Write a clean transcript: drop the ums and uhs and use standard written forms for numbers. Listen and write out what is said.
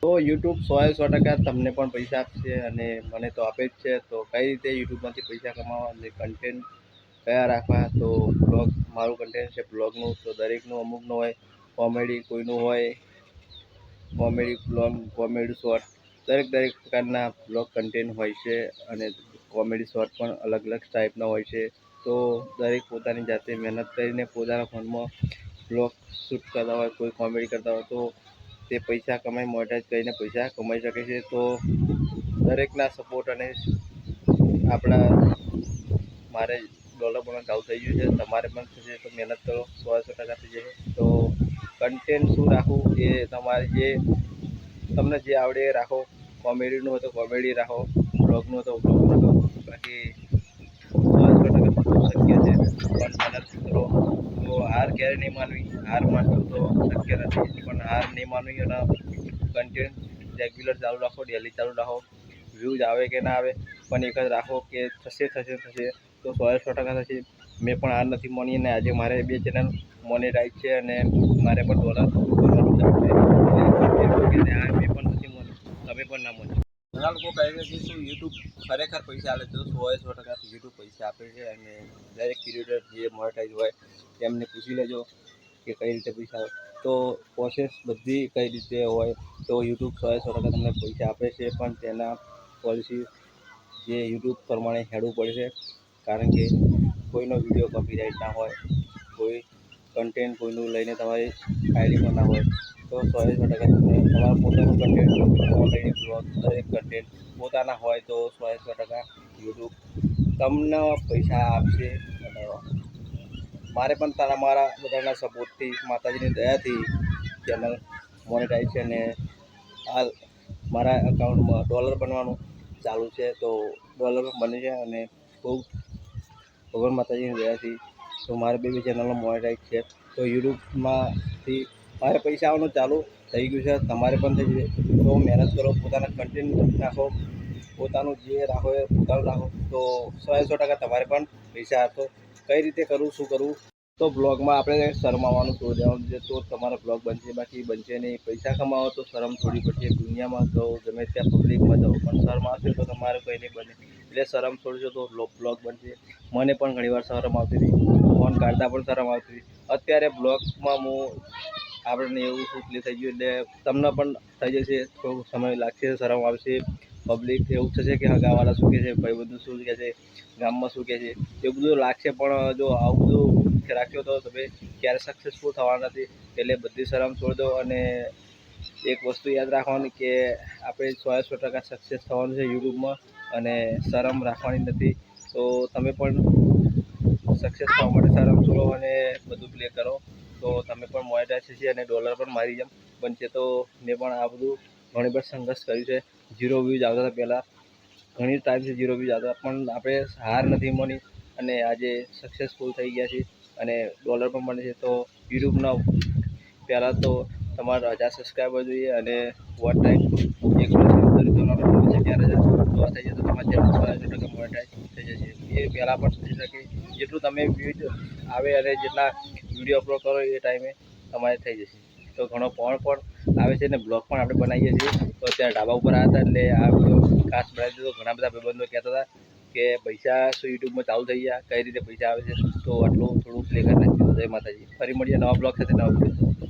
તો યુટ્યુબ 100% તમને પણ પૈસા આપશે અને મને તો આપે જ છે. તો કઈ રીતે યુટ્યુબમાંથી પૈસા કમાવા અને કન્ટેન્ટ કયા રાખવા, તો બ્લોગ, મારું કન્ટેન્ટ છે બ્લોગનું, તો દરેકનું અમુકનું હોય કોમેડી, કોઈનું હોય કોમેડી બ્લોગ, કોમેડી શોર્ટ, દરેક પ્રકારના બ્લોગ કન્ટેન્ટ હોય છે અને કોમેડી શોર્ટ પણ અલગ અલગ ટાઈપના હોય છે. તો દરેક પોતાની જાતે મહેનત કરીને પોતાના ફોનમાં બ્લોગ શૂટ કરતા હોય, કોઈ કોમેડી કરતા હોય તો તે પૈસા કમાઈ મોનેટાઈઝ કરીને પૈસા કમાઈ શકે છે. તો દરેકના સપોર્ટ અને આપણા મારે ડોલર પણ ચાલુ થઈ ગયું છે, તમારે પણ થશે તો મહેનત કરો, 100% થઈ જશે. તો કન્ટેન્ટ શું રાખવું એ તમારે જે તમને જે આવડે એ રાખો. કોમેડીનું હોય તો કોમેડી રાખો, બ્લોગનું હોય તો બ્લોગ રાખો. બાકી 100% બધું શક્ય છે, પણ મહેનત કરો. તો હાર ક્યારે નહીં માનવી, હાર માનવી તો શક્ય નથી, પણ હાર નહીં માનવી અને કન્ટેન્ટ રેગ્યુલર ચાલુ રાખો, ડેલી ચાલુ રાખો. વ્યૂઝ આવે કે ના આવે પણ એક જ રાખો કે થશે તો 100% થશે. મેં પણ હાર નથી માની અને આજે મારે 2 ચેનલ મોનેટાઈઝ છે અને મારે પણ ડોલર કરવાનું ચાલુ છે. મેં પણ નથી માની, તમે પણ ના માની. ઘણા લોકો કહે છે કે શું યુટ્યુબ ખરેખર પૈસા આપે છે? તો 100% યુટ્યુબ પૈસા આપે છે અને દરેક ક્રિએટર જે મોનેટાઈઝ હોય તેમને પૂછી લેજો કે કઈ રીતે પૈસા આવે. તો પ્રોસેસ બધી કઈ રીતે હોય, તો યુટ્યુબ 100% તમને પૈસા આપે છે, પણ તેના પોલિસી જે યુટ્યુબ પ્રમાણે હેડવું પડે છે. કારણ કે કોઈનો વિડીયો કોપીરાઇટ ના હોય, કોઈ કન્ટેન્ટ કોઈનું લઈને તમારી આઈડીમાં ના હોય. તો 100% તમને તમારું પોતાનું કન્ટેન્ટ, કોમેડી બ્લોગ, દરેક કન્ટેન્ટ પોતાના હોય તો 100% યુટ્યુબ તમને પૈસા આપશે. અને મારે પણ મારા બધાના સપોર્ટથી, માતાજીની દયાથી ચેનલ મોનેટાઈઝ છે અને હાલ મારા એકાઉન્ટમાં ડોલર બનવાનું ચાલુ છે. તો ડોલર પણ બને છે અને બહુ ભગવાન માતાજીની દયાથી તો મારે 2 ચેનલો મોનેટાઈઝ છે. તો યુટ્યુબમાંથી મારે પૈસા આવવાનું ચાલુ થઈ ગયું છે, તમારે પણ થઈ જશે. તો મહેનત કરો, પોતાના કન્ટેન્ટ રાખો, પોતાનું જે રાખો એ પોતાનું રાખો, તો 100% તમારે પણ પૈસા આપો. કઈ રીતે કરવું, શું કરવું, તો બ્લોગમાં આપણે શરમાવાનું છોડી દેવાનું છે, તો તમારો બ્લોગ બનશે, બાકી બનશે નહીં. પૈસા કમાવો તો શરમ છોડવી પડશે. દુનિયામાં જાઓ, ગમે ત્યાં પબ્લિકમાં જાઓ, પણ શરમ આવશે તો તમારે કંઈ નહીં બને. એટલે શરમ છોડશો તો બ્લોગ બનશે. મને પણ ઘણીવાર શરમ આવતી હતી, ફોન કાઢતા પણ શરમ આવતી હતી. અત્યારે બ્લોગમાં આપણને એવું શું થઈ ગયું એટલે તમને પણ થઈ જશે. થોડો સમય લાગશે, શરમ આવશે. પબ્લિક એવું થશે કે હગાવાલા શું કહે છે, ભાઈબંધુ શું કહે છે, ગામમાં શું કહે છે, એ બધું લાગશે. પણ જો આવું બધું રાખ્યો તો તમે ક્યારે સક્સેસફુલ થવાના નથી. એટલે બધી શરમ છોડી દો અને એક વસ્તુ યાદ રાખવાની કે આપણે 100% સક્સેસ થવાનું છે યુટ્યુબમાં અને શરમ રાખવાની નથી. તો તમે પણ સક્સેસ થવા માટે શરમ છોડો અને બધું પ્લે કરો, તો તમે પણ મોનેટાઈઝ થશે અને ડોલર પણ મારી જેમ બનશે. તો મેં પણ આ બધું ઘણી વાર સંઘર્ષ કર્યું છે. 0 વ્યૂઝ આવતા હતા પહેલાં, ઘણી ટાઈમથી 0 વ્યૂઝ આવતા, પણ આપણે હાર નથી માની અને આજે સક્સેસફુલ થઈ ગયા છે અને ડોલર પણ બને છે. તો યુટ્યુબના પહેલાં તો તમારા 1000 સબસ્ક્રાઈબર જોઈએ અને વોચ ટાઈમ 1 વર્ષ કરવાનો છે 4000 તો થઈ જશે. તો તમારા ચેનલ 100% મોનેટાઈઝ થઈ જશે. એ પહેલાં પણ થઈ શકે. જેટલું તમે વ્યૂઝ આવે અને જેટલા વિડીયો અપલોડ કરો એ ટાઈમે તમારે થઈ જશે. તો ઘણો ફોન પણ આવે છે અને બ્લોગ પણ આપણે બનાવીએ છીએ. તો અત્યારે ઢાબા ઉપર આવ્યા હતા એટલે આ વિડીયો ખાસ બનાવી દીધો. ઘણા બધા ભાઈબંધો કહેતા હતા કે પૈસા શું યુટ્યુબમાં ચાલુ થઈ ગયા, કઈ રીતે પૈસા આવે છે, તો આટલું થોડું પ્લે કરી નાખ્યું. જય માતાજી. ફરી મળીએ નવા બ્લોગ સાથે, નવા વિડીયો.